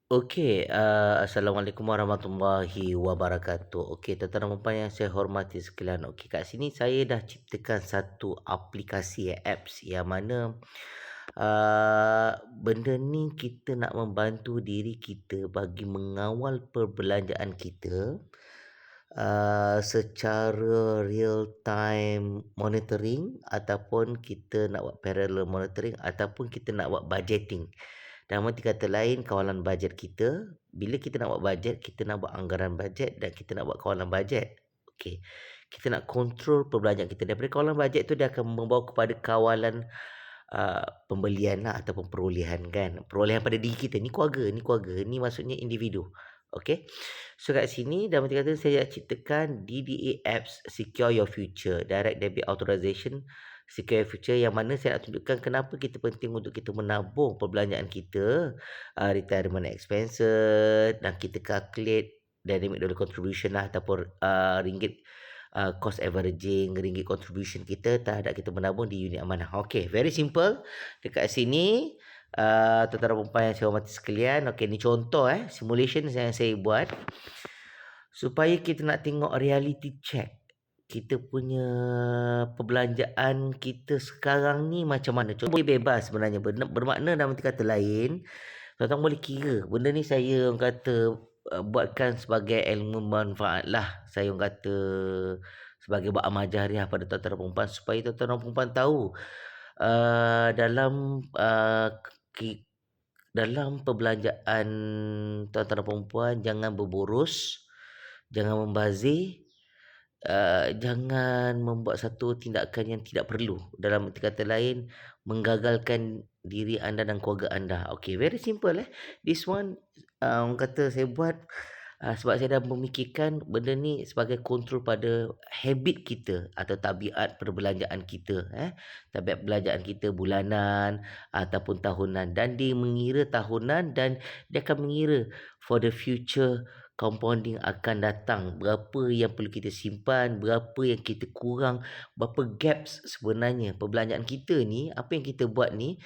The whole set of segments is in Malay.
Assalamualaikum warahmatullahi wabarakatuh. Okey, tuan-tuan dan puan yang saya hormati sekalian. Okey, kat sini saya dah ciptakan satu aplikasi apps yang mana benda ni kita nak membantu diri kita bagi mengawal perbelanjaan kita secara real time monitoring, ataupun kita nak buat parallel monitoring, ataupun kita nak buat budgeting. Dalam arti kata lain, kawalan bajet kita. Bila kita nak buat bajet, kita nak buat anggaran bajet dan kita nak buat kawalan bajet. Okey. Kita nak kontrol perbelanjaan kita. Daripada kawalan bajet tu dia akan membawa kepada kawalan pembelian lah, ataupun perolehan kan. Perolehan pada diri kita. Ni keluarga, ni keluarga. Ni maksudnya individu. Okey. So kat sini dalam arti kata saya ciptakan DDA apps Secure Your Future, Direct Debit Authorization Secure Your Future, yang mana saya nak tunjukkan kenapa kita penting untuk kita menabung perbelanjaan kita, retirement expenses, dan kita calculate dynamic dollar contribution lah, ataupun ringgit cost averaging, ringgit contribution kita terhadap kita menabung di unit amanah. Okey, very simple. Dekat sini tuan-tuan dan puan yang saya hormati sekalian, okey, ni contoh simulation yang saya buat supaya kita nak tengok reality check kita punya perbelanjaan kita sekarang ni macam mana. Contoh boleh bebas sebenarnya, bermakna dalam arti kata lain, tuan-tuan boleh kira benda ni saya orang kata buatkan sebagai ilmu manfaat lah, saya orang kata sebagai buat amal jariah pada tuan-tuan dan perempuan, supaya tuan-tuan dan perempuan tahu dalam dalam perbelanjaan tuan-tuan dan perempuan, jangan berboros, jangan membazir, jangan membuat satu tindakan yang tidak perlu. Dalam arti kata lain, menggagalkan diri anda dan keluarga anda. Okay, very simple This one, orang kata saya buat sebab saya dah memikirkan benda ni sebagai kontrol pada habit kita atau tabiat perbelanjaan kita. Tabiat perbelanjaan kita bulanan ataupun tahunan. Dan dia mengira tahunan, dan dia akan mengira for the future compounding akan datang, berapa yang perlu kita simpan, berapa yang kita kurang, berapa gaps sebenarnya perbelanjaan kita ni, apa yang kita buat ni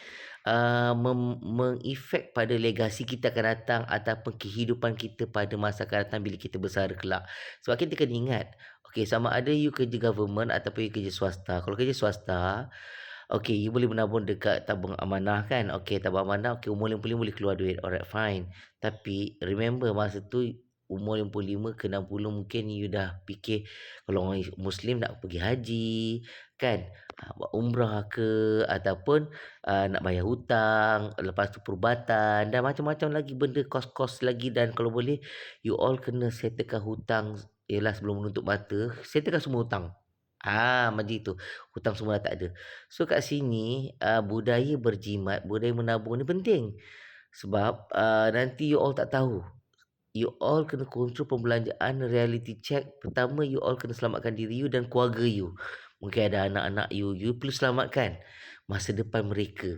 mengefek pada legasi kita akan datang, ataupun kehidupan kita pada masa akan datang bila kita besar kelak. Sebab kita kena ingat, okey, sama ada you kerja government ataupun you kerja swasta. Kalau kerja swasta, okey, you boleh menabung dekat tabung amanah kan. Okey, tabung amanah, okey, umur 55 boleh keluar duit. Alright, fine. Tapi remember, masa tu umur 55 ke 60 mungkin you dah fikir, kalau orang Muslim nak pergi haji kan, buat umrah ke, ataupun nak bayar hutang, lepas tu perubatan dan macam-macam lagi benda, kos-kos lagi. Dan kalau boleh you all kena settlekan hutang, ialah sebelum menutup mata settlekan semua hutang. Macam itu. Hutang semua dah tak ada. So kat sini budaya berjimat, budaya menabung ni penting. Sebab nanti you all tak tahu. You all kena kontrol perbelanjaan, reality check. Pertama, you all kena selamatkan diri you dan keluarga you. Mungkin ada anak-anak you, you perlu selamatkan masa depan mereka.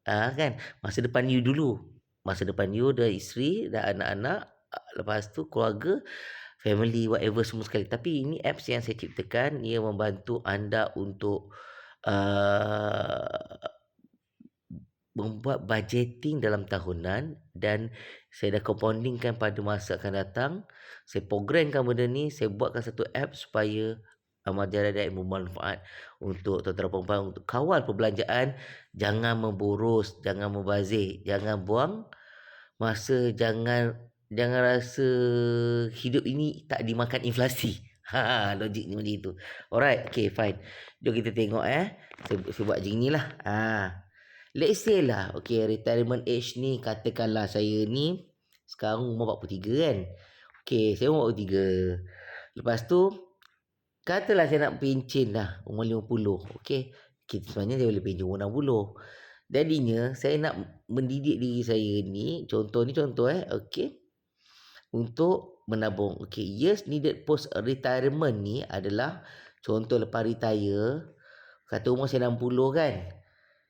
Kan? Masa depan you dulu. Masa depan you dah isteri, dah anak-anak, lepas tu keluarga, family, whatever semua sekali. Tapi ini apps yang saya ciptakan, ia membantu anda untuk membuat budgeting dalam tahunan, dan saya dah compoundingkan pada masa akan datang. Saya programkan benda ni, saya buatkan satu app supaya amal jariah dan ilmu manfaat untuk tuan-tuan dan puan-puan, untuk kawal perbelanjaan. Jangan memboros, jangan membazir, jangan buang masa, jangan rasa hidup ini tak dimakan inflasi. Logik ni macam itu. Alright, okay, fine. Jom kita tengok saya buat macam ni lah. Let's say lah, okay, retirement age ni, katakanlah saya ni sekarang umur 43 kan. Okay, saya umur 43. Lepas tu, katalah saya nak pencen lah umur 50. Okay, sebenarnya saya boleh pencen umur 60. Jadinya, saya nak mendidik diri saya ni, contoh okay, untuk menabung. Okay, years needed post retirement ni adalah, contoh lepas retire, kata umur saya 60 kan.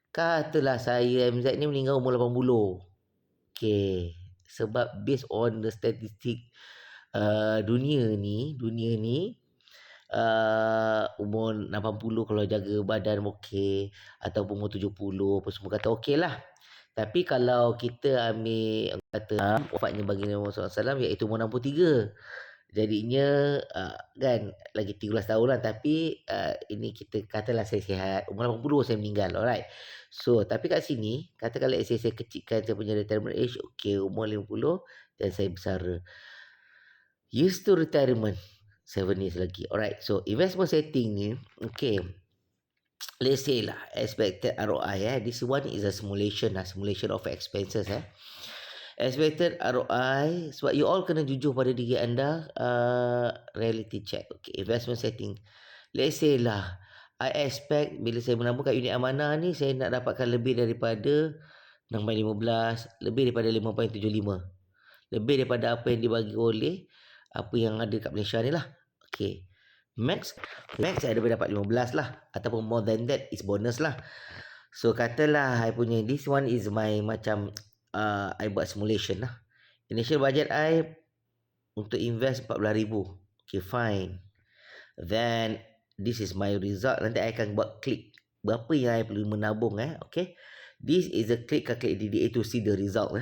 Katalah saya MZ ni meninggal umur 80. Okay, sebab based on the statistic dunia ni umur 80 kalau jaga badan okey, ataupun umur 70 apa semua kata okey lah. Tapi kalau kita ambil orang kata wafatnya baginda Muhammad SAW iaitu umur 63. Jadinya kan lagi 13 tahun lah, tapi ini kita katalah saya sihat, umur 80 saya meninggal, alright. So tapi kat sini katakan let's say saya kecilkan saya punya retirement age, okay, umur 50 dan saya bersara. Used to retirement 7 years lagi, alright. So investment setting ni, okay, let's say lah expected ROI, this one is a simulation of expenses. Expected ROI, sebab you all kena jujur pada diri anda. Reality check. Okay, investment setting. Let's say lah, I expect bila saya menabung kat unit amanah ni, saya nak dapatkan lebih daripada 6.15, lebih daripada 5.75, lebih daripada apa yang dibagi oleh apa yang ada kat Malaysia ni lah. Okay, max saya ada dapat 15 lah, ataupun more than that is bonus lah. So katalah I punya this one is my macam I buat simulation lah. Initial budget I untuk invest 14,000. Okay, fine. Then this is my result. Nanti I akan buat klik berapa yang I perlu menabung. Okay, this is a click calculate DDA to see the result.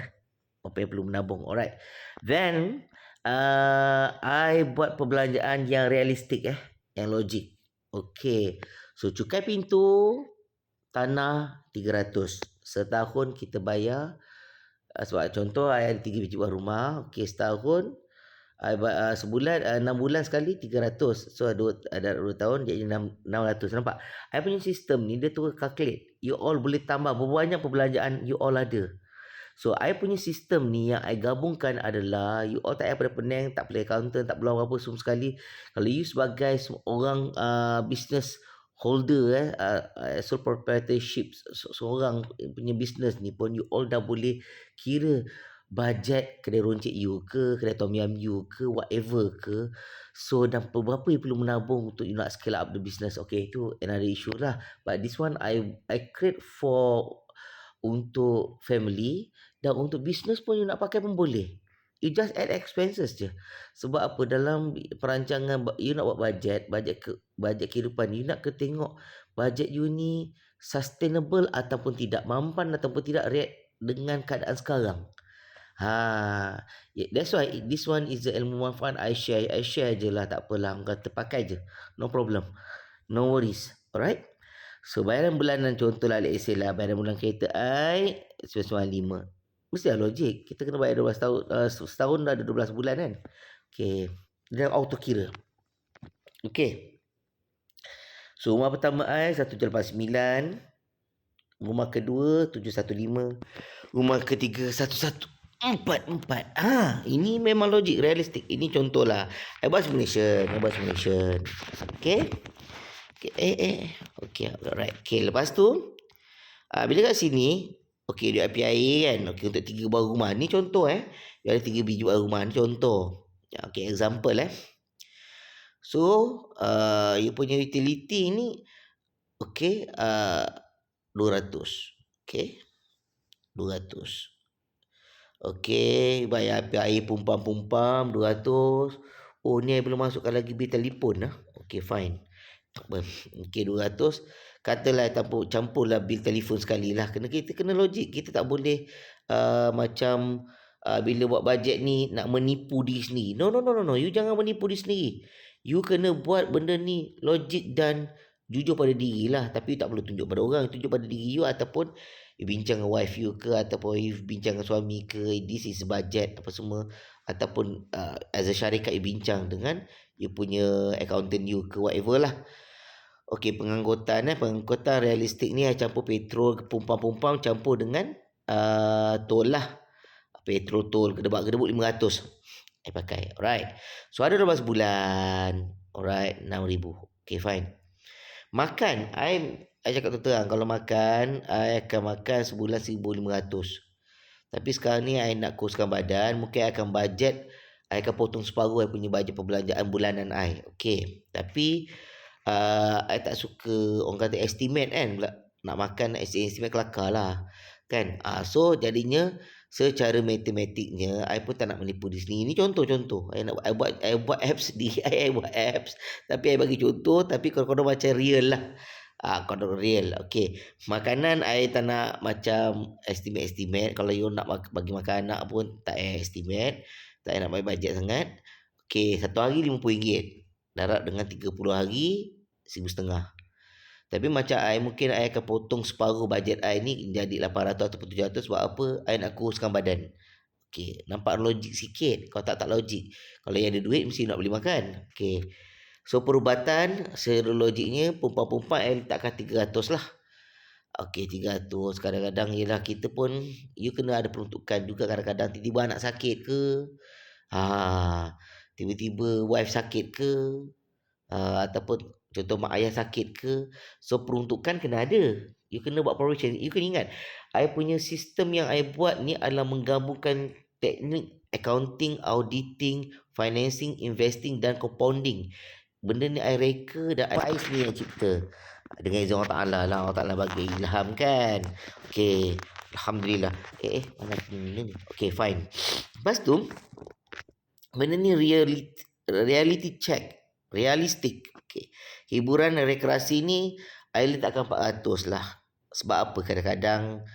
Apa yang perlu menabung. Alright. Then I buat perbelanjaan yang realistik, yang logik. Okay, so cukai pintu tanah 300. Setahun kita bayar, sebab contoh I ada 3 biji buah rumah. Okay, setahun sebulan 6 bulan sekali 300. So ada 2 tahun jadi 600. Nampak? I punya sistem ni dia tu calculate. You all boleh tambah berapa banyak perbelanjaan you all ada. So I punya sistem ni yang I gabungkan adalah you all tak payah pada Penang, tak perlu accountant, tak perlu apa semua sekali. Kalau you sebagai orang business holder, sole proprietorship seorang punya business ni pun, you all dah boleh kira bajet kedai runcit you ke, kedai tom yum you ke, whatever ke. So dan berapa you perlu menabung untuk you nak scale up the business. Okay, itu another issue lah. But this one I create for untuk family, dan untuk business pun you nak pakai pun boleh. You just add expenses je. Sebab apa, dalam perancangan you nak buat bajet kehidupan, you nak ke tengok bajet you ni sustainable ataupun tidak, mampan ataupun tidak react dengan keadaan sekarang. That's why this one is the ilmu manfaat. I share je lah, tak apalah, orang kata pakai je, no problem, no worries. Alright. So bayaran bulanan, contohlah let's say lah, bayaran bulan kereta I 995. Mesti lah logik, kita kena bayar 12 tahun, setahun dah ada 12 bulan kan. Okay, dia auto kira. Okay, so rumah pertama I 189, rumah kedua 715, rumah ketiga 1144. Ini memang logik, realistik. Ini contoh lah, I buat simulation. Okay. Okay, alright. Okay, lepas tu bila kat sini, okay, duit IPIA kan. Okay, untuk 3 buah rumah ni contoh dia ada 3 biji buah rumah ni contoh. Okay, example So you punya utility ni, okay, 200. Okay, 200. Okay, bayar IPIA pumpam 200. Oh, ni belum masukkan lagi bil telefon lah. Okay, fine. Okay, 200. Katalah campurlah bil telefon sekali lah. Kita kena logik. Kita tak boleh macam bila buat bajet ni nak menipu diri sendiri. No. You jangan menipu diri sendiri. You kena buat benda ni logik dan jujur pada diri lah. Tapi you tak perlu tunjuk pada orang. Tunjuk pada diri you, ataupun you bincang dengan wife you ke, ataupun you bincang dengan suami ke, this is budget apa semua, ataupun as a syarikat you bincang dengan you punya accountant you ke, whatever lah. Okey, pengangkutan realistik ni I campur petrol, pumpam campur dengan tol lah. Petrol tol gedebuk 500 I pakai. Alright. So ada 12 bulan. Alright, 6,000. Okay, fine. Makan, I cakap terang, kalau makan I akan makan sebulan 1,500. Tapi sekarang ni I nak kuruskan badan, mungkin I akan bajet, I akan potong separuh I punya bajet perbelanjaan bulanan I. Okay, tapi I tak suka orang kata estimate kan. Nak makan estimate kelakar lah kan. So jadinya secara matematiknya I pun tak nak menipu di sini. Ini contoh-contoh. I buat apps sendiri. I buat apps, tapi I bagi contoh, tapi kalau macam real lah. Kontrak real. Okey. Makanan I tak nak macam estimate. Kalau you nak bagi makan anak pun tak payah estimate. Tak payah nak bagi bajet sangat. Okey, satu hari RM50. Darab dengan 30 hari RM1,500. Tapi macam I mungkin I akan potong separuh bajet I ni jadi 800 ataupun 700 sebab apa? I nak kuruskan badan. Okey, nampak logik sikit. Kalau tak logik. Kalau yang ada duit mesti nak beli makan. Okey. So perubatan secara logiknya perempuan-perempuan I letakkan 300 lah. Okey, 300. Kadang-kadang ialah kita pun you kena ada peruntukan juga, kadang-kadang tiba-tiba anak sakit ke. Tiba-tiba wife sakit ke. Ataupun contoh mak ayah sakit ke. So peruntukan kena ada. You kena buat provision. You kena ingat, I punya sistem yang I buat ni adalah menggabungkan teknik accounting, auditing, financing, investing dan compounding. Benda ni I reka dan I sendiri yang cipta. Dengan izin Allah Ta'ala lah. Allah Ta'ala bagi ilham kan. Okay. Alhamdulillah. Mana ni? Okay, fine. Lepas tu, benda ni reality check. Realistik. Okay. Hiburan dan rekreasi ni, I letakkan 400 lah. Sebab apa? Kadang-kadang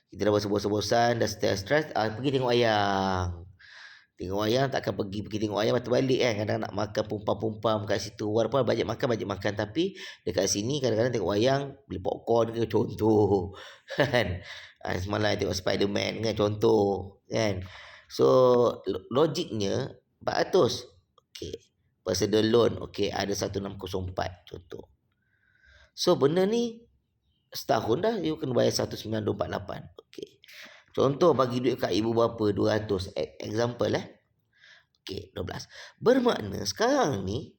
kita dah bosan-bosan, dah stres, pergi tengok wayang. Tengok wayang takkan pergi tengok wayang lepas balik kan. Kadang nak makan pumpam-pumpam kat situ. Walaupun bajet makan. Tapi dekat sini kadang-kadang tengok wayang beli popcorn ke contoh. Kan. Semalam tengok Spiderman kan contoh. Kan. So logiknya 400. Okay. Personal loan. Okay. Ada 1604 contoh. So benda ni setahun dah you kena bayar 1948. Okay. Contoh bagi duit kat ibu bapa 200. Example Okey, 12. Bermakna sekarang ni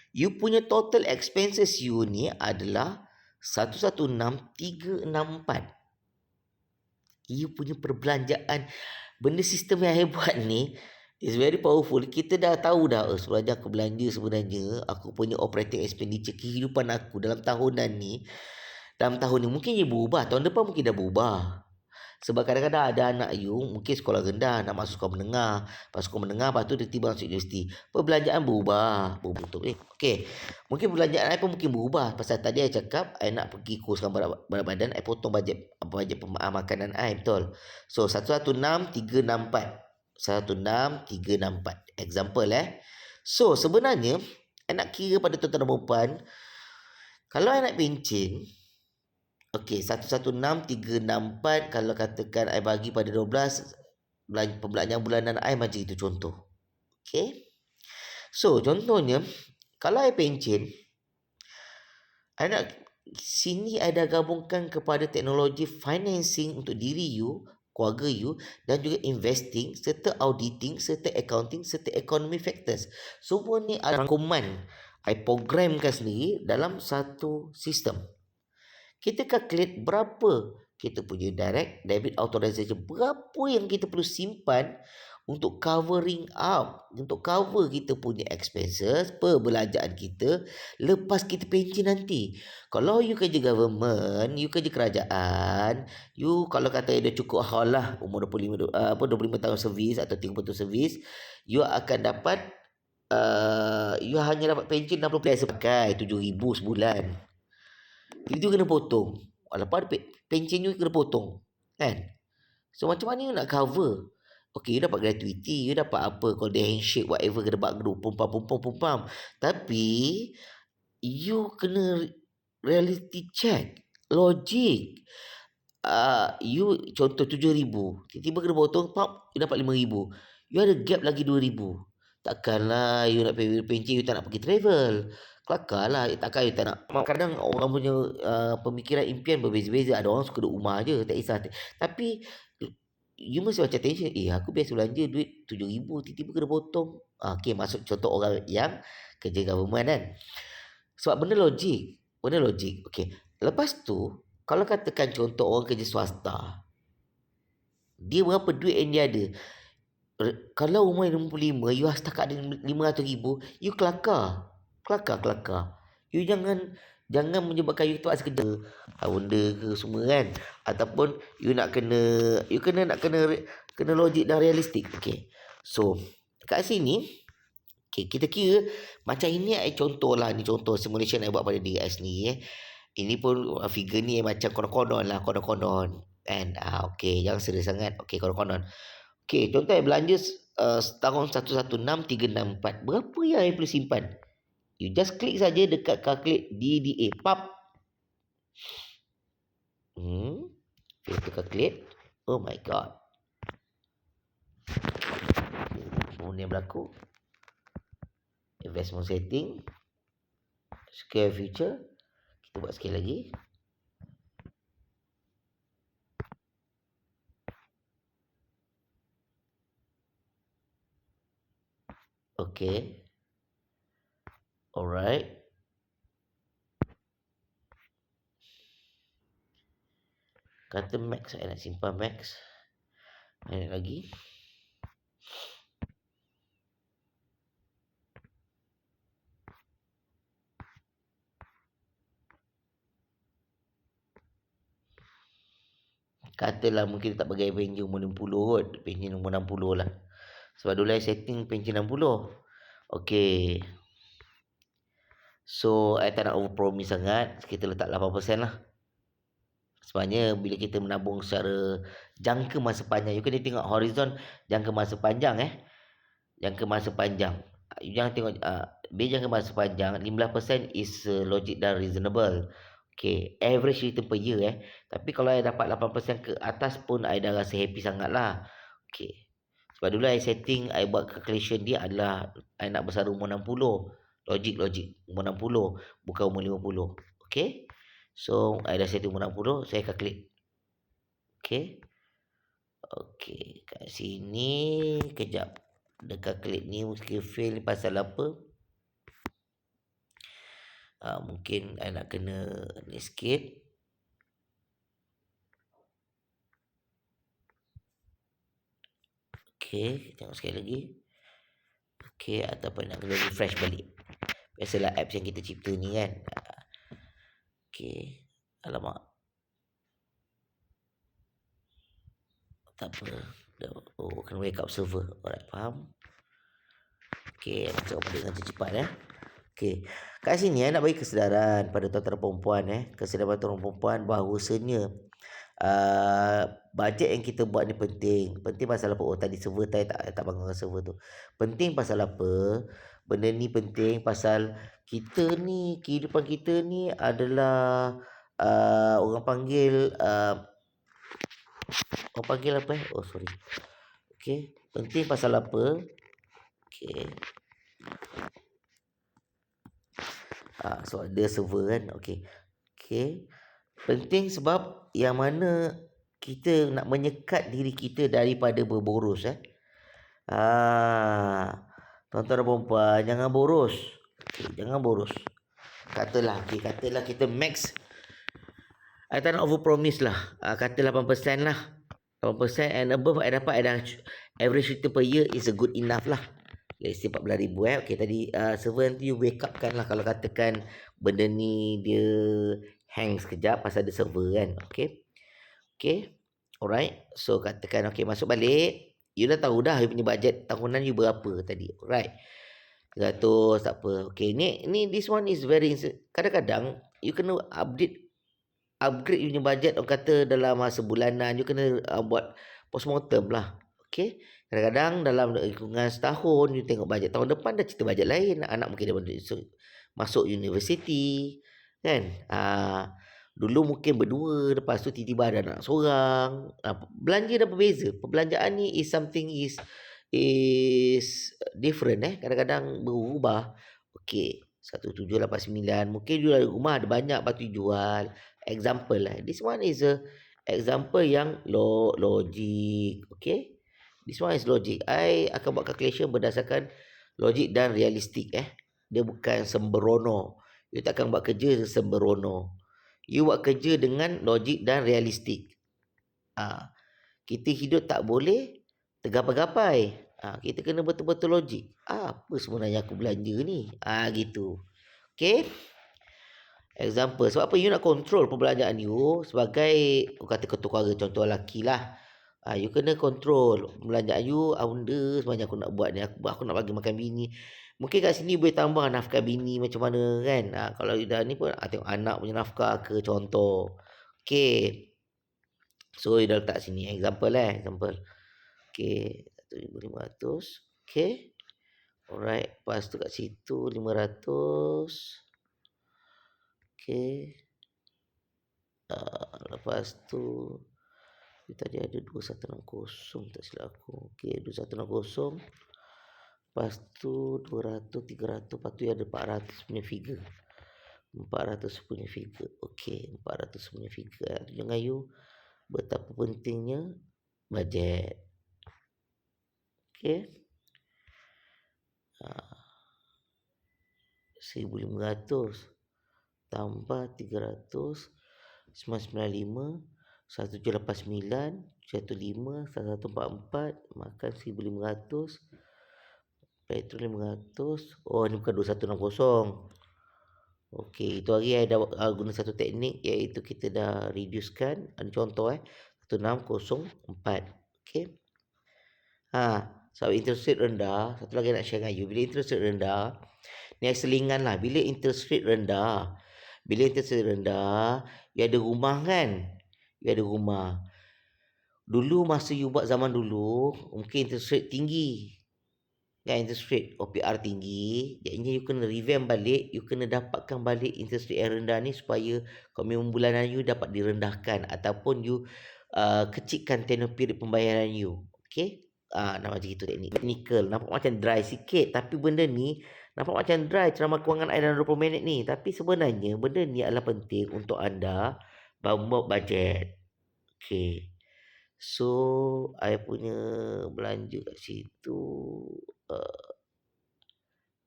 you punya total expenses you ni adalah 116364. You punya perbelanjaan. Benda sistem yang saya buat ni is very powerful. Kita dah tahu dah sebenarnya aku belanja sebenarnya aku punya operating expenditure kehidupan aku dalam tahunan ni. Dalam tahun ni mungkin ia berubah. Tahun depan mungkin dah berubah. Sebab kadang-kadang ada anak you mungkin sekolah rendah nak masuk sekolah menengah. Lepas sekolah menengah lepas tu dia tiba masuk universiti. Perbelanjaan berubah. Okey. Mungkin perbelanjaan I pun mungkin berubah. Pasal tadi I cakap I nak pergi kuruskan berat badan. I potong bajet makanan I. Betul. So 116364. 16364. Example So sebenarnya I nak kira pada tuan-tuan dan perempuan. Kalau I nak pencen. Okey, 116364 kalau katakan I bagi pada 12 pembelanjaan bulanan I macam itu contoh. Okey. So, contohnya kalau I pencen I nak sini I dah gabungkan kepada teknologi financing untuk diri you, keluarga you dan juga investing serta auditing serta accounting serta economy factors. Semua ni adalah rangkuman I programkan sendiri dalam satu sistem. Kita calculate berapa kita punya direct debit authorization, berapa yang kita perlu simpan untuk covering up, untuk cover kita punya expenses, perbelanjaan kita lepas kita pencen nanti. Kalau you kerja government, you kerja kerajaan, you kalau kata dah cukup haul lah umur 25 tahun servis atau 30 tahun servis, you akan dapat you hanya dapat pencen 60% sepakai 7,000 sebulan. Itu kena potong. Walaupun pencen you kena potong. Kan? So macam mana you nak cover? Okay, you dapat gratuity. You dapat apa? Kalau dia handshake, whatever. Kena dapat group. Pumpam. Tapi, you kena reality check. Logik. You contoh 7,000. Tiba-tiba kena potong. You dapat 5,000. You ada gap lagi 2,000. Takkanlah you nak pencen, you tak nak pergi travel. Kelakar lah. Takkan you tak nak. Kadang orang punya pemikiran impian berbeza-beza. Ada orang suka duduk rumah je. Tak kisah. Tapi you mesti macam tension. Aku biasa belanja duit 7,000. Tiba-tiba kena potong. Okay, masuk contoh orang yang kerja government kan. Sebab benda logik. Okay. Lepas tu, kalau katakan contoh orang kerja swasta. Dia berapa duit yang dia ada. Kalau umur 55, you setakat ada 500,000. You kelakar. You jangan menyebabkan you terpaksa kerja benda ke semua kan. Ataupun you nak kena logik dan realistik. Okay. So kat sini kita kira macam ini contoh lah. Ni contoh simulation I buat pada diri I sendiri Ini pun figure ni macam konon-konon lah, konon-konon. Kan? Okey, jangan serius sangat. Okey, konon-konon. Okey, contoh belanja setahun 116,364. Berapa yang I boleh simpan? You just klik saja dekat calculate DDA. Pap. Filter calculate. Oh my god. Benda yang berlaku. Investment setting. Scale future. Kita buat sekali lagi. Okay. Alright. Kata max, saya nak simpan max. Naik lagi. Katalah mungkin tak bagi pension umur 60 kot. Pension umur 60 lah. Sebab dulu saya setting pension 60. Okay. So, I tak nak over promise sangat. Kita letak 8% lah. Sebabnya bila kita menabung secara jangka masa panjang, you kena tengok horizon jangka masa panjang jangka masa panjang. You jangan tengok bila jangka masa panjang 15% is logic dan reasonable. Okay, average return per year Tapi kalau I dapat 8% ke atas pun I dah rasa happy sangat lah. Okay. Sebab dulu I setting, I buat calculation dia adalah I nak bersara umur 60. Logik umur 60 bukan umur 50. Okay. So, I dah setting umur 60, saya calculate. Okay. Okay, kat sini kejap. Dekat calculate ni mesti fail ni pasal apa? Mungkin I nak kena ni sikit. Okay, tengok sekali lagi. Okay, ataupun nak kena refresh balik. Biasalah apps yang kita cipta ni kan. Okay, alamak. Tak apa. Kena wake up server. Alright, faham. Okay, macam apa dengan cepat Okay, kat sini nak bagi kesedaran pada tuan-tuan dan perempuan kesedaran tuan-tuan dan perempuan bahawasanya bajet yang kita buat ni penting. Penting pasal apa? Tadi server tak bangunkan server tu. Penting pasal apa? Benda ni penting pasal kita ni, kehidupan kita ni adalah orang panggil apa Oh sorry. Okay, penting pasal apa? Okay. So ada server kan. Okay. Penting sebab yang mana kita nak menyekat diri kita daripada berboros tuan-tuan dan perempuan, jangan boros. Jangan boros. Katalah kita max, I tak nak over promise lah. Kata 8% lah. 8% and above I dapat, average return per year is a good enough lah. Let's say 14,000 Okay, tadi server nanti you wake up kan lah kalau katakan benda ni dia hang sekejap pasal ada server kan. Okay. Alright. So katakan okay, masuk balik. You dah tahu dah you punya bajet tahunan you berapa tadi. Alright. 100 tak apa. Okay, ni this one is very kadang-kadang you kena upgrade you punya bajet. Orang kata dalam masa bulanan you kena buat postmortem lah. Okay. Kadang-kadang dalam lingkungan setahun you tengok bajet tahun depan dah cerita bajet lain. Anak mungkin dah masuk universiti kan. Dulu mungkin berdua, lepas tu tiba-tiba ada anak seorang. Belanja dah berbeza. Perbelanjaan ni is something is different Kadang-kadang berubah. Okay, 1789 mungkin jual rumah ada banyak batu jual. Example This one is a example yang logik. Okay, this one is logic. I akan buat calculation berdasarkan logik dan realistik Dia bukan sembrono. You takkan buat kerja sembrono. You buat kerja dengan logik dan realistik. Kita hidup tak boleh tergapai-gapai. Kita kena betul-betul logik. Apa sebenarnya aku belanja ni? Gitu. Okay. Example. Sebab apa you nak control perbelanjaan you sebagai kata ketua keluarga, contoh lelaki lah. You kena kontrol belanjaan you. Benda sebenarnya aku nak buat ni, aku nak bagi makan bini. Mungkin kat sini boleh tambah nafkah bini macam mana kan. Kalau you dah ni pun tengok anak punya nafkah ke contoh. Okey. So you dah letak sini example example. Okey, 1,500. Okey. Alright, lepas tu kat situ 500. Okey. Lepas tu tadi ada 2160 tak silap aku. Okey, 2160. Lepas tu 200, 300, lepas tu ada 400 punya figure. 400 punya figure. Okey, 400 punya figure. Dengan you betapa pentingnya bajet. Okey. 1,500 tambah 300 995 1789 15 1144 makan 1,500 petrol 500. Oh, ni bukan 2160. Okey, itu hari saya dah guna satu teknik iaitu kita dah reducekan. Ada contoh 1604. Okey. Sebab interest rate rendah, satu lagi nak share dengan you. Bila interest rate rendah, ni selingan lah. Bila interest rate rendah, you ada rumah kan? You ada rumah. Dulu masa you buat zaman dulu, mungkin interest rate tinggi. Kan interest rate OPR tinggi. Jadinya you kena revamp balik. You kena dapatkan balik interest rate yang rendah ni supaya komitmen bulanan you dapat direndahkan. Ataupun you kecilkan tenor period pembayaran you. Okay? Nak macam itu teknik. Technical. Nampak macam dry sikit. Tapi benda ni nampak macam dry ceramah kewangan I dalam 20 minit ni. Tapi sebenarnya benda ni adalah penting untuk anda membuat bajet. Okay. So, I punya belanja kat situ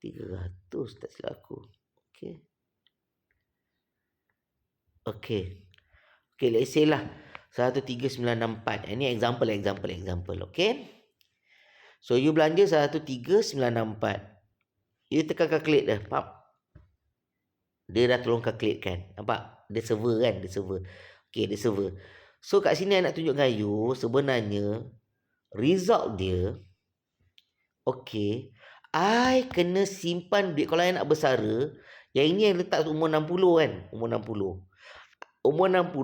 300 tak silap aku. Okay. Okay. Okay, let's say lah 13964. Ini example. Okay. So, you belanja 13964. You tekan calculate dah. Pap. Dia dah tolong calculate kan. Nampak? Dia server kan. Okay, dia server. So, kat sini I nak tunjuk dengan you. Sebenarnya, result dia. Okay. I kena simpan duit. Kalau I nak bersara. Yang ini yang letak umur 60 kan. Umur 60.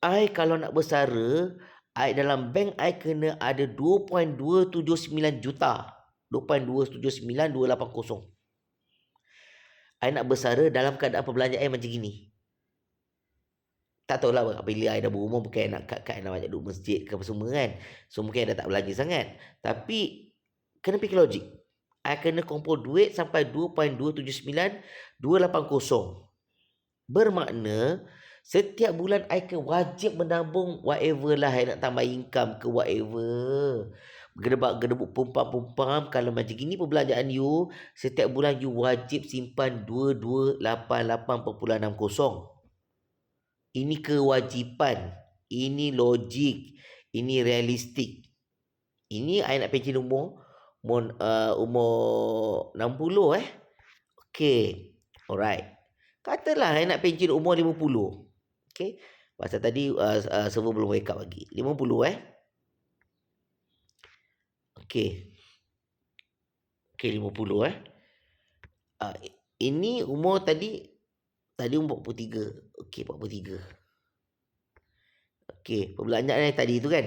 I kalau nak bersara. I dalam bank I kena ada 2.279 juta. 2.279,280. I nak bersara dalam keadaan perbelanjaan macam gini. Tak tahulah bila I dah berumur, bukan nak kat nak banyak duduk masjid ke apa semua kan. So mungkin I dah tak belanja sangat. Tapi kena fikir logik. I kena kumpul duit sampai 2.279,280. Bermakna setiap bulan I wajib menabung whatever lah. I nak tambah income ke whatever. Gedebak pumpam. Kalau macam gini perbelanjaan you, setiap bulan you wajib simpan 228.60. Ini kewajipan. Ini logik. Ini realistik. Ini I nak pencen umur 60 Okay. Alright. Katalah I nak pencen umur 50. Okay. Pasal tadi server belum wake up lagi. 50 Okay. Okay, 50 ini umur tadi umur 43. Okey, 43. Okey, perbelanjaan yang tadi tu kan.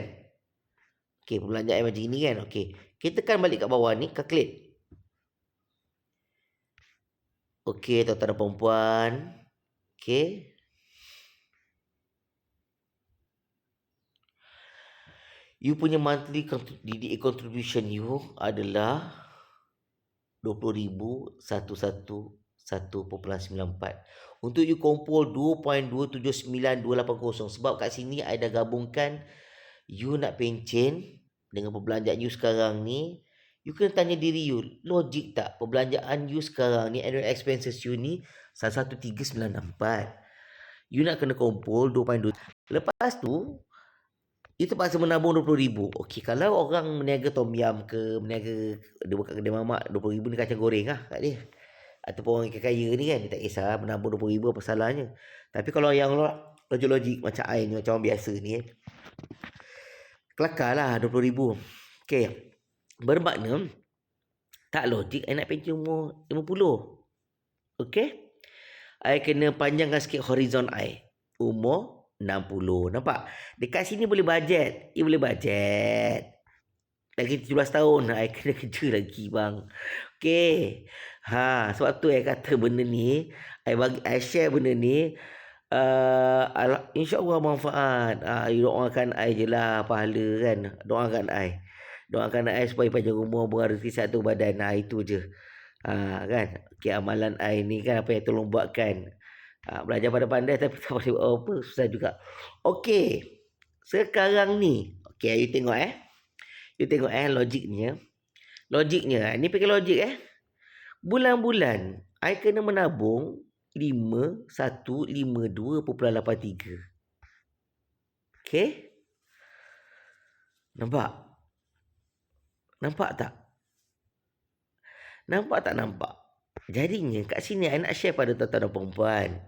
Okey, perbelanjaan macam ni kan. Okey. Kita kan balik kat bawah ni, calculate. Okey, tuan-tuan dan puan-puan. Okey. You punya monthly DDA contribution you adalah 20,111.94. Untuk you kumpul 2.279,280. Sebab kat sini I dah gabungkan you nak pencen dengan perbelanjaan you sekarang ni. You kena tanya diri you, logik tak perbelanjaan you sekarang ni, annual expenses you ni 113,964. You nak kena kumpul 2.2. Lepas tu you terpaksa menabung 20,000. Okey, kalau orang meniaga tom yam ke, meniaga dia buka kedai mamak, 20,000 ni kacang goreng lah kat dia. Ataupun orang kaya ni kan, dia tak kisah menabung 20,000 apa salahnya. Tapi kalau yang logik-logik macam I ni, macam orang biasa ni kelakar lah 20,000. Okay. Bermakna, tak logik I nak pension umur 50. Okay. I kena panjangkan sikit horizon I. Umur 60. Nampak? Dekat sini boleh bajet. Boleh bajet. Lagi 17 tahun I kena kerja lagi bang. Okay. Sebab tu I kata benda ni, I share benda ni. InsyaAllah manfaat. You doakan I je lah pahala kan. Doakan I. Doakan I supaya panjang umur, berarti satu badan. Itu je. Kan. Okay, amalan I ni kan apa yang tolong buatkan. Belajar pada pandai tapi tak boleh buat apa. Susah juga. Okay. Sekarang ni. Okay, you tengok You tengok logiknya. Logiknya. Ni pakai logik bulan-bulan I kena menabung 5152.83. Okay. Nampak? Nampak tak? Nampak tak nampak? Jadinya kat sini I nak share pada tuan-tuan dan perempuan.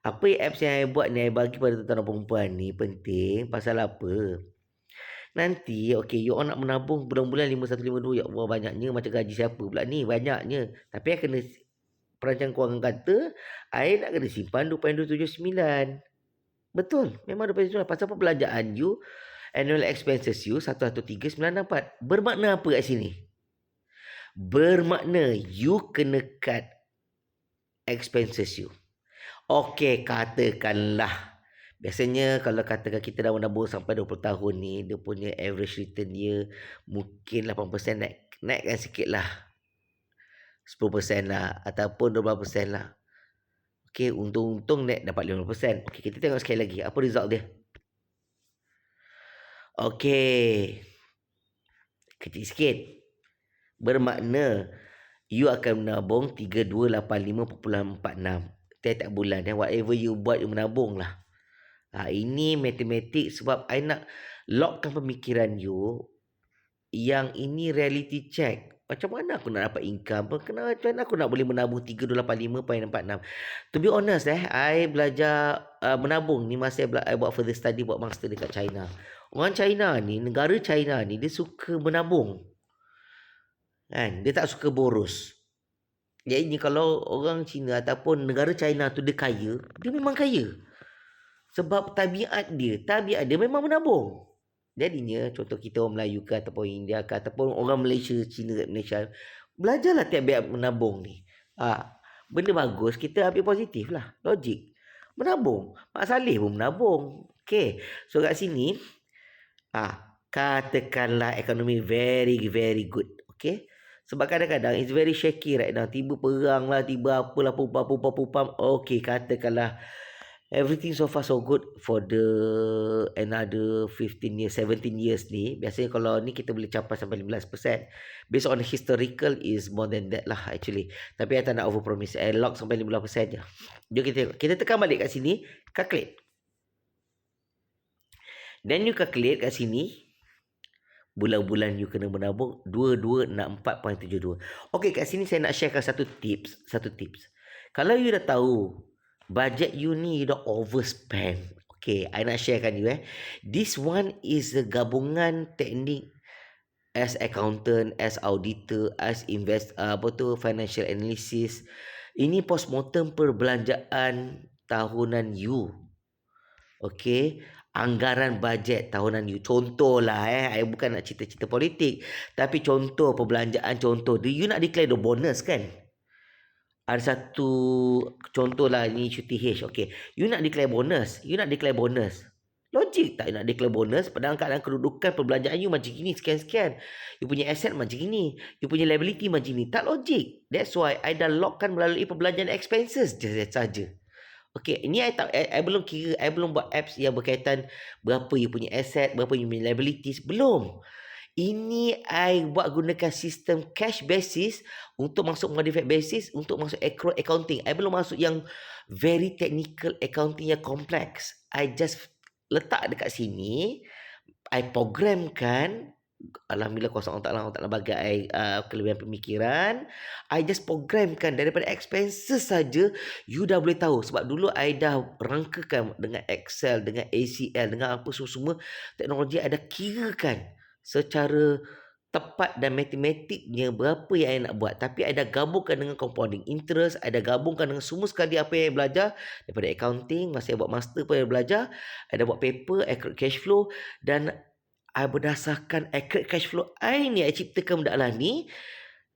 Apa apps yang I buat ni I bagi pada tuan-tuan dan perempuan ni penting pasal apa? Nanti okay, you all nak menabung bulan-bulan 5152. Ya Allah banyaknya, macam gaji siapa pula ni, banyaknya. Tapi I kena perancang kewangan kata I nak kena simpan 2.279. Betul, memang 2.279. Pasal perbelanjaan you, annual expenses you 113,964. Bermakna apa kat sini? Bermakna you kena cut expenses you. Okey, katakanlah biasanya kalau katakan kita dah menabung sampai 20 tahun ni, dia punya average return dia mungkin 8% naikkan sikit lah. 10% lah ataupun 12% lah. Okey, untung-untung naik dapat 5%. Okey, kita tengok sekali lagi apa result dia. Okey. Kecil sikit. Bermakna you akan menabung 3285.46 tiap-tiap bulan. Whatever you buat, you menabung lah. Ini matematik sebab I nak lockkan pemikiran you yang ini reality check. Macam mana aku nak dapat income? Macam mana aku nak boleh menabung 3285.46? To be honest I belajar menabung ni masa I buat further study, buat master dekat China. Orang China ni, negara China ni, dia suka menabung. Kan? Dia tak suka boros. Jadi kalau orang Cina ataupun negara China tu dia kaya, dia memang kaya. Sebab tabiat dia memang menabung. Jadinya contoh kita orang Melayu ke ataupun India ke ataupun orang Malaysia, Cina kat Malaysia, belajarlah tabiat menabung ni. Benda bagus, kita ambil positif lah. Logik. Menabung. Mak Saleh pun menabung. Okay. So kat sini, katakanlah ekonomi very, very good. Okay. Sebab kadang-kadang it's very shaky right now. Tiba perang lah, tiba apalah, pupam. Okay, katakanlah everything so far so good for the another 15 years, 17 years ni. Biasanya kalau ni kita boleh capai sampai 15%. Based on historical is more than that lah actually. Tapi I tak nak over promise. I lock sampai 15% je. Jom kita tekan balik kat sini. Calculate. Then you calculate kat sini. Bulan-bulan you kena menabung 2264.72. Okay, kat sini saya nak sharekan satu tips. Kalau you dah tahu budget you ni dah overspend. Okay, I nak sharekan you This one is a gabungan teknik as accountant, as auditor, as financial analysis. Ini postmortem perbelanjaan tahunan you. Okay, anggaran bajet tahunan you. Contohlah I bukan nak cerita-cerita politik, tapi contoh perbelanjaan, contoh you nak declare the bonus kan. Ada satu contohlah ni cuti H. Okay, you nak declare bonus. Logik tak you nak declare bonus padahal keadaan kedudukan perbelanjaan you macam gini, sekian-sekian. You punya aset macam gini, you punya liability macam ni. Tak logik. That's why I dah lockkan melalui perbelanjaan expenses saja. Okay, ini I belum kira, I belum buat apps yang berkaitan berapa you punya aset, berapa you punya liabilities. Belum. Ini I buat gunakan sistem cash basis untuk masuk modified basis, untuk masuk accrual accounting. I belum masuk yang very technical accounting yang complex. I just letak dekat sini, I programkan Alhamdulillah kuasa Allah Taala bagi kelebihan pemikiran. I just programkan daripada expenses saja, you dah boleh tahu. Sebab dulu I dah rangkakan dengan Excel, dengan ACL, dengan apa semua teknologi, I dah kirakan secara tepat dan matematiknya berapa yang I nak buat. Tapi I dah gabungkan dengan compounding interest, I dah gabungkan dengan semua sekali apa yang I belajar daripada accounting, masa I buat master pun I belajar, I dah buat paper, accurate cash flow, dan I berdasarkan accurate cash flow I ni, I ciptakan benda lah ni.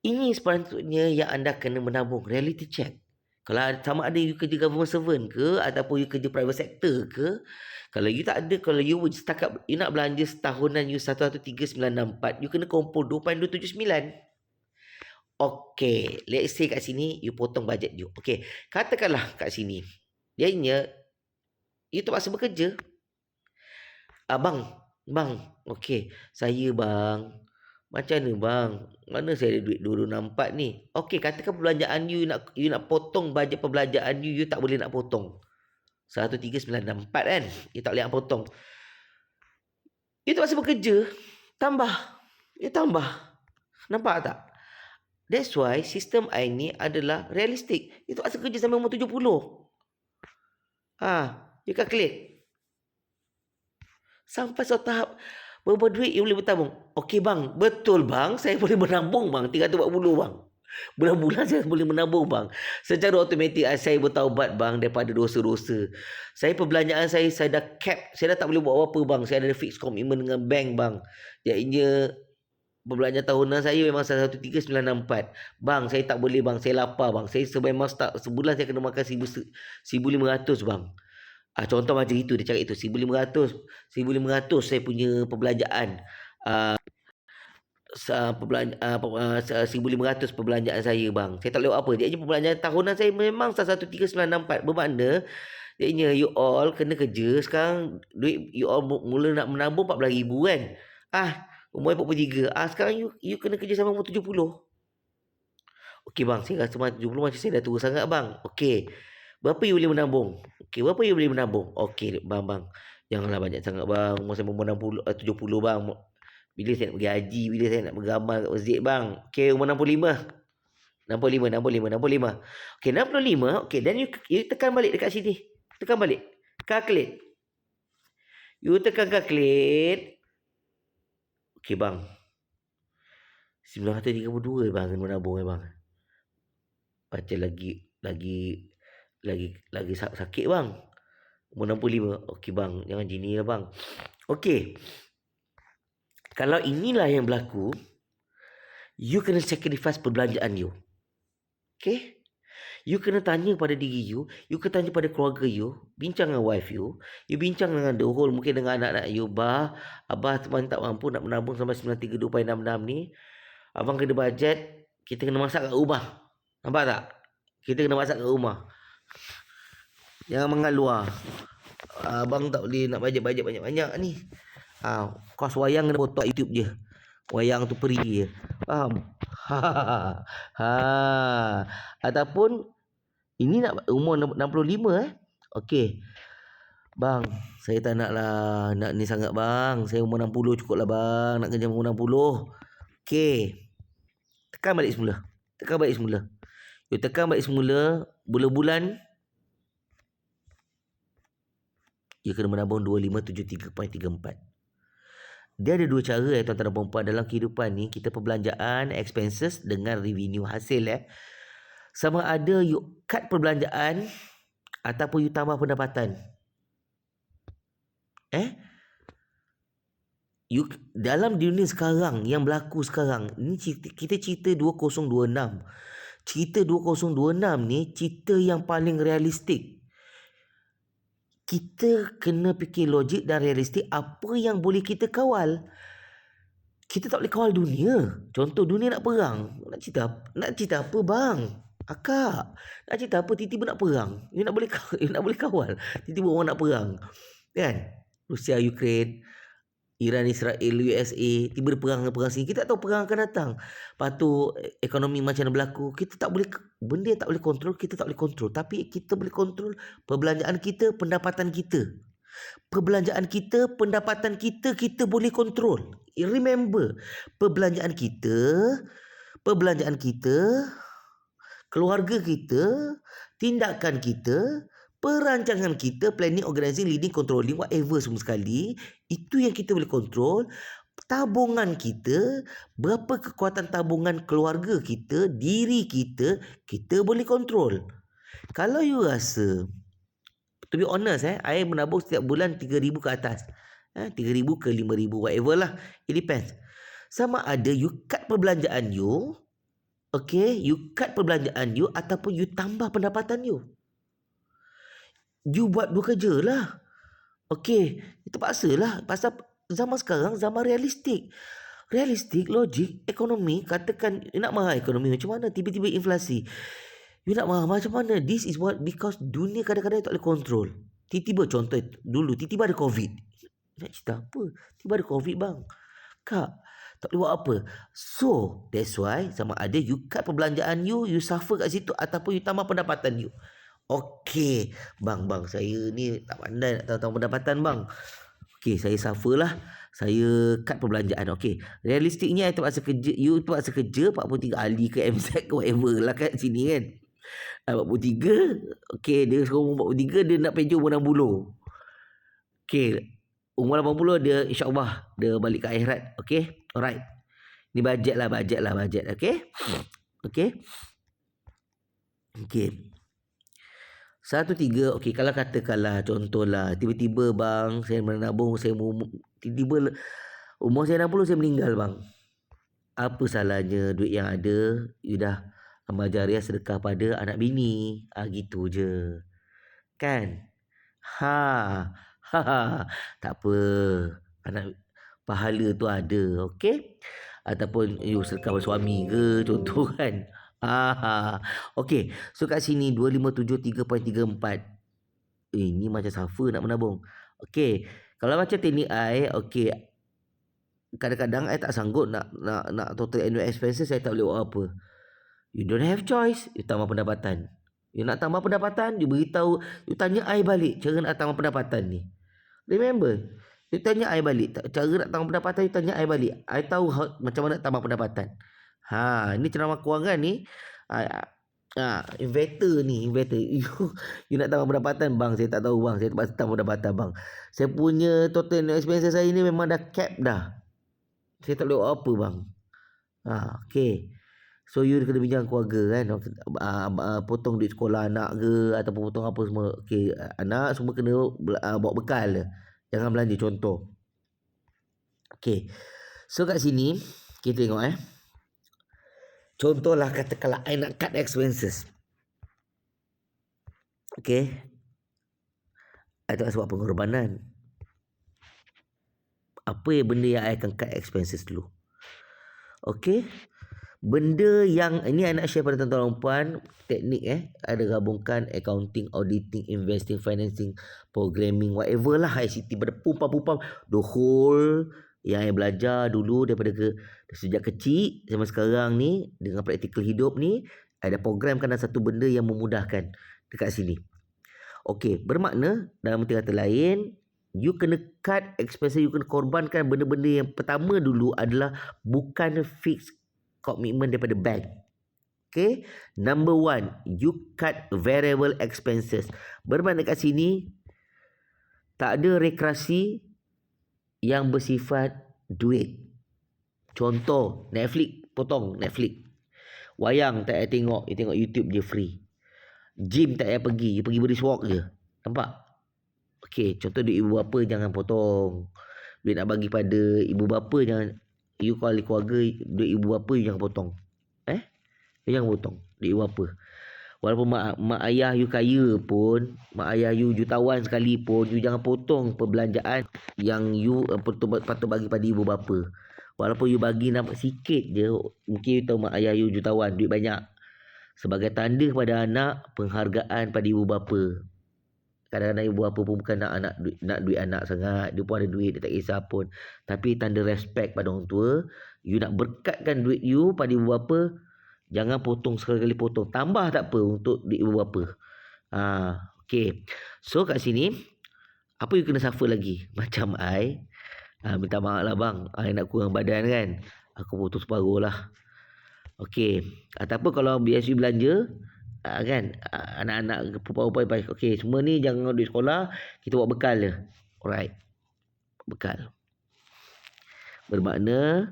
Ini sepatutnya yang anda kena menabung. Reality check. Kalau sama ada you kerja government servant ke, ataupun you kerja private sector ke, kalau you tak ada, kalau you setakat you nak belanja setahunan you 113,964, you kena kumpul 2.279. Okay, let's say kat sini you potong bajet you. Okay, katakanlah kat sini jadinya you terpaksa bekerja. Bang, okey, saya bang, macam mana bang? Mana saya ada duit 264 ni? Okey, katakan perbelanjaan you nak potong bajet perbelanjaan you tak boleh nak potong. 13964 kan? You tak boleh nak potong. You terpaksa bekerja, you tambah. Nampak tak? That's why sistem I ni adalah realistik. You terpaksa kerja sampai umur 70. You calculate. Sampai suatu tahap, berapa duit you boleh bertabung? Okey bang, betul bang, saya boleh menabung bang, 340 bang. Bulan-bulan saya boleh menabung bang. Secara automatik saya bertaubat bang daripada dosa-dosa. Saya perbelanjaan saya dah cap. Saya dah tak boleh buat apa-apa bang. Saya ada fixed commitment dengan bank bang. Jadinya perbelanjaan tahunan saya memang 13964. Bang, saya tak boleh bang. Saya lapar bang. Saya sebulan saya kena makan 1,500 bang. Contoh macam itu, dia cakap itu 1,500 saya punya perbelanjaan. 1,500 perbelanjaan saya bang. Saya tak boleh buat apa. Dia perbelanjaan tahunan saya memang 113,964. Bermakna jadinya you all kena kerja sekarang, duit you all mula nak menabung 14,000 kan. Umur 43. Sekarang you kena kerja sampai umur 70. Okey bang, saya rasa 70 macam saya dah tua sangat bang. Okey, berapa you boleh menabung? Berapa you boleh menabung? Okey bang. Janganlah banyak sangat bang. Umur saya umur 70 bang. Bila saya nak pergi haji, bila saya nak beramal kat masjid bang. Okey, umur 65. Okey, 65. Okey, dan you tekan balik dekat sini. Tekan balik. Calculate. You tekan calculate. Okey bang. 932 bang kena menabung bang. Macam lagi sakit bang. Umur 65. Okey bang, jangan gini lah bang. Okey. Kalau inilah yang berlaku, you kena sacrifice perbelanjaan you. Okey? You kena tanya pada diri you kena tanya pada keluarga you, bincang dengan wife you bincang dengan the whole, mungkin dengan anak-anak you, abah teman tak mampu nak menabung sampai 932.66 ni. Abang kena bajet, kita kena masak kat rumah. Nampak tak? Kita kena masak kat rumah. Jangan mengaluar. Abang tak boleh nak bajet-bajet banyak-banyak ni. Kos wayang kena potong YouTube je. Wayang tu peri je. Faham? Ataupun ini nak umur 65 Okey. Bang, saya tak nak lah nak ni sangat bang. Saya umur 60 cukup lah bang. Nak kerja umur 60. Okey. Tekan balik semula. You tekan balik semula. Bulan-bulan you kena menabung 2573.34. Dia ada dua cara tuan-tuan dan puan-puan dalam kehidupan ni. Kita perbelanjaan, expenses dengan revenue, hasil sama ada you cut perbelanjaan ataupun you tambah pendapatan. You dalam dunia sekarang yang berlaku sekarang ni, kita cerita 2026. Cerita 2026 ni cerita yang paling realistik. Kita kena fikir logik dan realistik apa yang boleh kita kawal. Kita tak boleh kawal dunia. Contoh dunia nak perang. Nak cerita apa bang? Akak, nak cerita apa tiba-tiba nak perang? You nak boleh kawal. Tiba-tiba orang nak perang. Kan? Rusia, Ukraine, Iran, Israel, USA, tiba perang sini. Kita tak tahu perang akan datang. Lepas tu ekonomi macam mana berlaku. Kita tak boleh, benda tak boleh kontrol, kita tak boleh kontrol. Tapi kita boleh kontrol perbelanjaan kita, pendapatan kita. Perbelanjaan kita, pendapatan kita, kita boleh kontrol. Remember, perbelanjaan kita, keluarga kita, tindakan kita, perancangan kita, planning, organizing, leading, controlling, whatever semua sekali, itu yang kita boleh kontrol. Tabungan kita, berapa kekuatan tabungan keluarga kita, diri kita, kita boleh kontrol. Kalau you rasa, to be honest, I menabung setiap bulan 3,000 ke atas. 3,000 ke 5,000, whatever lah. It depends. Sama ada you cut perbelanjaan you, okay, you cut perbelanjaan you ataupun you tambah pendapatan you. You buat dua kerja lah. Okay, terpaksa lah. Pasal zaman sekarang, zaman realistik. Realistik, logik, ekonomi. Katakan, you nak marah ekonomi macam mana? Tiba-tiba inflasi. You nak marah macam mana? This is what, because dunia kadang-kadang tak boleh kontrol. Tiba-tiba contoh dulu, tiba-tiba ada COVID. Nak cerita apa? Tiba ada COVID bang. Kak, tak boleh buat apa. So, that's why sama ada you cut perbelanjaan you suffer kat situ ataupun you tambah pendapatan you. Okey, bang, saya ni tak pandai nak tahu pendapatan bang. Okey, saya suffer lah. Saya cut perbelanjaan. Okey, realistiknya you terpaksa kerja 43 ahli ke MZ ke whatever lah kat sini kan. 43. Okey, dia sekarang umur 43, dia nak pension umur 60. Okey, umur 80 dia insya-Allah dia balik ke akhirat. Okey, alright. Ni bajet lah. Okey. Okey. 1-3. Okey, kalau katakanlah contohlah tiba-tiba bang saya menabung, tiba-tiba umur saya 60 saya meninggal bang. Apa salahnya duit yang ada you dah amal jariah sedekah pada anak bini. Gitu je. Kan? Tak apa. Anak pahala tu ada, okey? Ataupun you sedekah pada suami ke contoh kan. Okey, so kat sini 257 3.34. Ni macam suffer nak menabung. Okey, kalau macam teknik I, okey, kadang-kadang I tak sanggup nak total annual expenses, saya tak boleh buat apa. You don't have choice, you tambah pendapatan. You nak tambah pendapatan, you beritahu, you tanya I balik cara nak tambah pendapatan ni. Remember, you tanya I balik cara nak tambah pendapatan, you tanya I balik. I tahu macam mana nak tambah pendapatan. Ni ceramah kewangan ni. Investor. You nak tambah pendapatan bang, saya tak tahu bang, saya terpaksa tambah pendapatan bang. Saya punya total expenses saya ni memang dah cap dah. Saya tak boleh buat apa bang. Okay. So you kena bincang keluarga kan. Potong duit sekolah anak ke ataupun potong apa semua. Okay, anak semua kena bawa bekal. Jangan belanja contoh. Okay. So kat sini kita tengok contohlah katakanlah I nak cut expenses. Okay. I tak sebab pengorbanan. Apa benda yang I akan cut expenses dulu? Okay. Benda yang ini I nak share pada tuan-tuan dan puan. Teknik ada gabungkan accounting, auditing, investing, financing, programming, whatever lah ICT pada pupam the whole yang I belajar dulu daripada sejak kecil sampai sekarang ni dengan praktikal hidup ni, ada programkan dalam satu benda yang memudahkan dekat sini. Okey, bermakna dalam kata lain, you kena cut expenses, you kena korbankan benda-benda yang pertama dulu adalah bukan fixed commitment daripada bank. Okay, number 1, you cut variable expenses. Bermakna kat sini tak ada rekreasi yang bersifat duit. Contoh, Netflix, potong Netflix. Wayang tak payah tengok, you tengok YouTube je free. Gym tak payah pergi, you pergi brisk walk je. Nampak? Okay, contoh duit ibu bapa jangan potong. Duit nak bagi pada ibu bapa jangan, you kalau keluarga duit ibu bapa you jangan potong. You jangan potong duit ibu bapa. Walaupun mak ayah you kaya pun, mak ayah you jutawan sekalipun, you jangan potong perbelanjaan yang you patut bagi pada ibu bapa. Walaupun you bagi nampak sikit je, mungkin you tahu mak ayah you jutawan, duit banyak. Sebagai tanda kepada anak, penghargaan pada ibu bapa. Kadang-kadang ibu bapa pun bukan nak duit anak sangat, dia pun ada duit, dia tak kisah pun. Tapi tanda respect pada orang tua, you nak berkatkan duit you pada ibu bapa, jangan potong sekali-kali potong. Tambah tak apa untuk duit ibu bapa. Okay. So kat sini Apa you kena suffer lagi? Macam I, minta maaf lah bang, I nak kurang badan kan, aku putus separuh lah. Okey, ataupun kalau biasa you belanja, kan, anak-anak perempuan-perempuan, okey, semua ni jangan duit sekolah, kita buat bekal je. Alright, bekal. Bermakna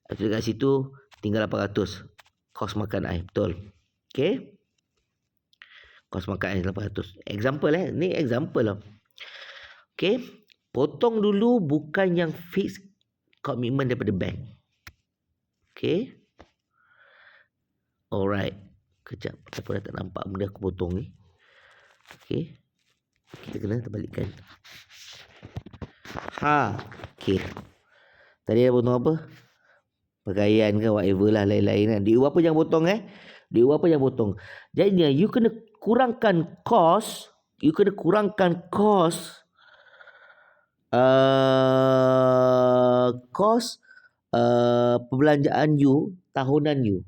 dekat situ tinggal 800 kos makan I, betul? Okey, kos makan I 800. Example ni example lah. Okey, potong dulu bukan yang fix komitmen daripada bank. Okey, alright. Kejap, apa dah tak nampak benda aku potong ni. Okey, kita kena terbalikkan. Okey, tadi dah potong apa? Pakaian ke whatever lah, lain-lain kan. Duit apa jangan potong duit apa jangan potong. Jadi you kena kurangkan kos, kos perbelanjaan you tahunan you.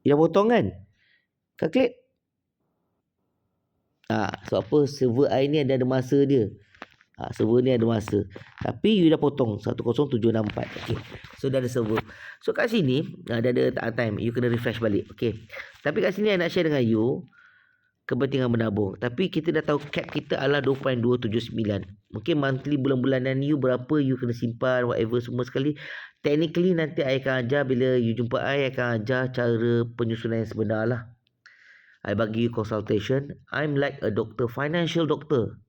You dah potong kan? Calculate. So apa, server I ni ada masa dia. Server ni ada masa. Tapi you dah potong 10764. Okay, so dah ada server. So kat sini dah ada time, you kena refresh balik. Okay, tapi kat sini I nak share dengan you kepentingan menabung. Tapi kita dah tahu cap kita adalah 2.279. Mungkin monthly bulan-bulanan you berapa you kena simpan, whatever semua sekali. Technically nanti I akan ajar, bila you jumpa I akan ajar cara penyusunan yang sebenar lah. I bagi you consultation. I'm like a doctor, financial doctor.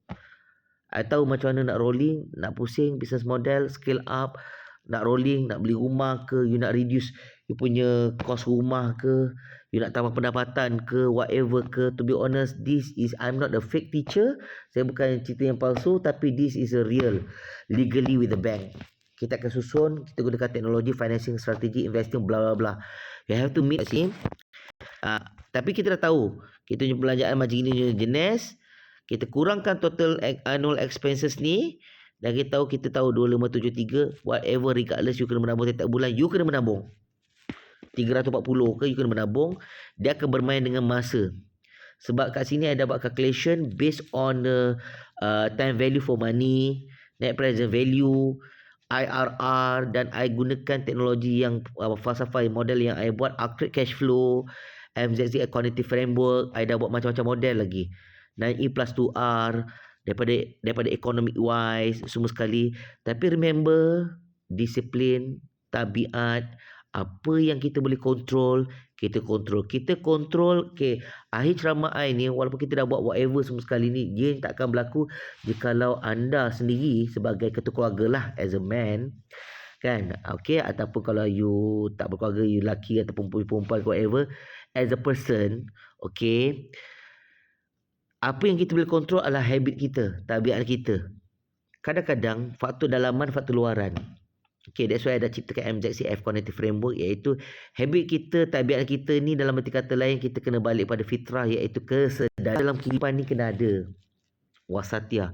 I tahu macam mana nak rolling, nak pusing business model, scale up, nak rolling, nak beli rumah ke, you nak reduce you punya kos rumah ke, you nak tambah pendapatan ke, whatever ke. To be honest, I'm not a fake teacher. Saya bukan cerita yang palsu, tapi this is a real, legally with the bank. Kita akan susun, kita gunakan teknologi, financing strategy, investing, bla bla bla. You have to meet sini. Tapi kita dah tahu kita punya belanjaan macam ini jenis. Kita kurangkan total annual expenses ni, dan kita tahu 2573, whatever, regardless you kena menabung setiap bulan, you kena menabung 340 ke, you kena menabung. Dia akan bermain dengan masa. Sebab kat sini ada buat calculation based on the time value for money, net present value, IRR, dan I gunakan teknologi yang falsafah model yang I buat, accurate cash flow, MZZ cognitive framework. I dah buat macam-macam model lagi, 9E plus 2R, daripada economic wise semua sekali. Tapi remember, disiplin, tabiat, apa yang kita boleh kontrol, kita kontrol. Okay, akhir ceramah I ni, walaupun kita dah buat whatever semua sekali ni, dia tak akan berlaku jikalau anda sendiri sebagai ketua keluarga lah, as a man, kan? Okay, ataupun kalau you tak berkeluarga, you lelaki ataupun perempuan, whatever, as a person, okay, apa yang kita boleh kontrol adalah habit kita, tabiat kita. Kadang-kadang faktor dalaman, faktor luaran. Okay, that's why I dah ciptakan MZCF Cognitive Framework, iaitu habit kita, tabiat kita ni, dalam arti kata lain, kita kena balik pada fitrah, iaitu kesedaran. Dalam kehidupan ni kena ada wasatiyah,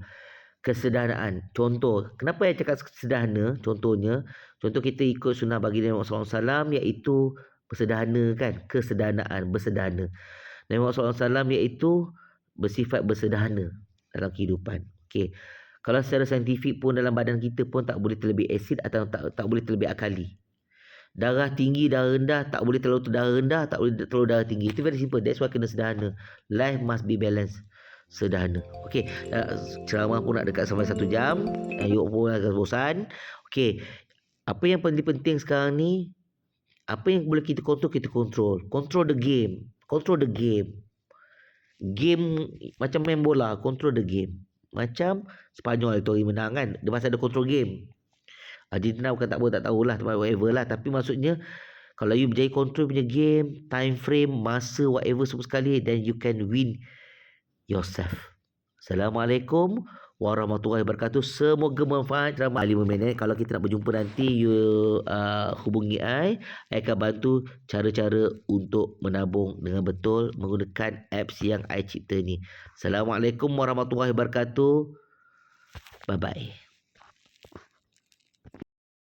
kesederhanaan. Contoh, kenapa saya cakap sederhana? Contoh kita ikut sunnah baginda Muhammad SAW, iaitu bersederhana kan, kesederhanaan, bersederhana. Nabi Muhammad SAW iaitu bersifat bersederhana dalam kehidupan. Okey. Kalau secara saintifik pun, dalam badan kita pun tak boleh terlebih asid atau tak boleh terlebih akali. Darah tinggi, darah rendah, tak boleh terlalu darah rendah, tak boleh terlalu darah tinggi. Itu very simple. That's why kena sederhana. Life must be balanced. Sederhana. Okey, ceramah pun nak dekat sampai 1 jam. You pun agak bosan. Okey. Apa yang paling penting sekarang ni, apa yang boleh kita kontrol, kita kontrol. Control the game. Control the game. Game macam main bola, control the game. Macam Spanyol itu menang kan, dia masih ada control game. Argentina bukan tak tahulah, whatever lah. Tapi maksudnya, kalau you berjaya control punya game, time frame, masa, whatever semua sekali, then you can win yourself. Assalamualaikum warahmatullahi wabarakatuh. Semoga bermanfaat ceramah 5 minit. Kalau kita nak berjumpa nanti, you hubungi I akan bantu cara-cara untuk menabung dengan betul menggunakan apps yang I cipta ni. Assalamualaikum warahmatullahi wabarakatuh. Bye bye.